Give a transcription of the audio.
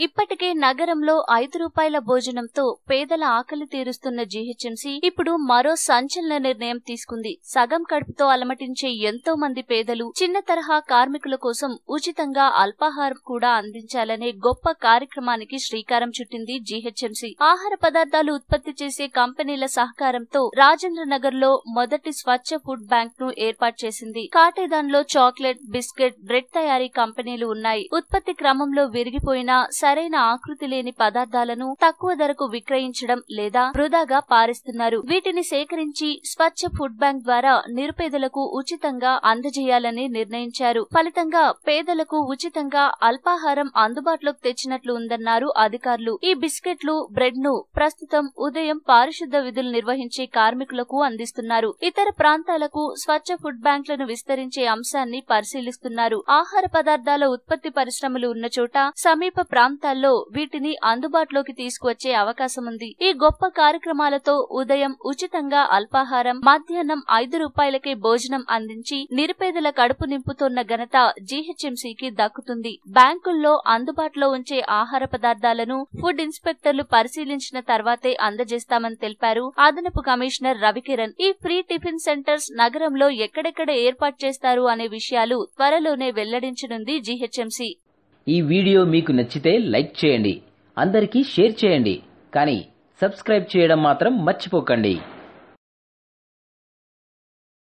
ఇప్పటికే నగరంలో 5 రూపాయల భోజనంతో పేదల ఆకలి తీరుస్తున్న జీహెచ్ఎంసీ ఇప్పుడు మరో సంచలన నిర్ణయం తీసుకుంది. సగం కడుపుతో అలమటించే ఎంతో మంది పేదలు, చిన్న తరహా కార్మికుల కోసం ఉచితంగా అల్పాహారం కూడా అందించాలనే గొప్ప కార్యక్రమానికి శ్రీకారం చుట్టింది జీహెచ్ఎంసీ. ఆహార పదార్థాలు ఉత్పత్తి చేసే కంపెనీల సహకారంతో రాజేంద్ర నగర్ లో మొదటి స్వచ్ఛ ఫుడ్ బ్యాంక్ ను ఏర్పాటు చేసింది. కాటేదాన్లో చాక్లెట్, బిస్కెట్, బ్రెడ్ తయారీ కంపెనీలు ఉన్నాయి. ఉత్పత్తి క్రమంలో విరిగిపోయిన సరైన ఆకృతి లేని పదార్థాలను తక్కువ ధరకు విక్రయించడం లేదా వృధాగా పారేస్తున్నారు. వీటిని సేకరించి స్వచ్ఛ ఫుడ్ బ్యాంక్ ద్వారా నిరుపేదలకు ఉచితంగా అందజేయాలని నిర్ణయించారు. ఫలితంగా పేదలకు ఉచితంగా అల్పాహారం అందుబాటులోకి తెచ్చినట్లు ఉందన్నారు అధికారులు. ఈ బిస్కెట్లు, బ్రెడ్ ను ప్రస్తుతం ఉదయం పారిశుద్ధ విధులు నిర్వహించే కార్మికులకు అందిస్తున్నారు. ఇతర ప్రాంతాలకు స్వచ్ఛ ఫుడ్ బ్యాంకులను విస్తరించే అంశాన్ని పరిశీలిస్తున్నారు. ఆహార పదార్థాల ఉత్పత్తి పరిశ్రమలు ఉన్న చోట సమీప ప్రాంతాల్లో వీటిని అందుబాటులోకి తీసుకువచ్చే అవకాశం ఉంది. ఈ గొప్ప కార్యక్రమాలతో ఉదయం ఉచితంగా అల్పాహారం, మధ్యాహ్నం 5 రూపాయలకే భోజనం అందించి నిరుపేదల కడుపు నింపుతున్న ఘనత జీహెచ్ఎంసీకి దక్కుతుంది. బ్యాంకుల్లో అందుబాటులో ఉంచే ఆహార పదార్థాలను ఫుడ్ ఇన్స్పెక్టర్లు పరిశీలించిన తర్వాతే అందజేస్తామని తెలిపారు అదనపు కమిషనర్ రవికిరణ్. ఈ ఫ్రీ టిఫిన్ సెంటర్స్ నగరంలో ఎక్కడెక్కడ ఏర్పాటు చేస్తారు అనే విషయాలు త్వరలోనే వెల్లడించనుంది జీహెచ్ఎంసీ. ఈ వీడియో మీకు నచ్చితే లైక్ చేయండి, అందరికీ షేర్ చేయండి, కానీ సబ్స్క్రైబ్ చేయడం మాత్రం మర్చిపోకండి.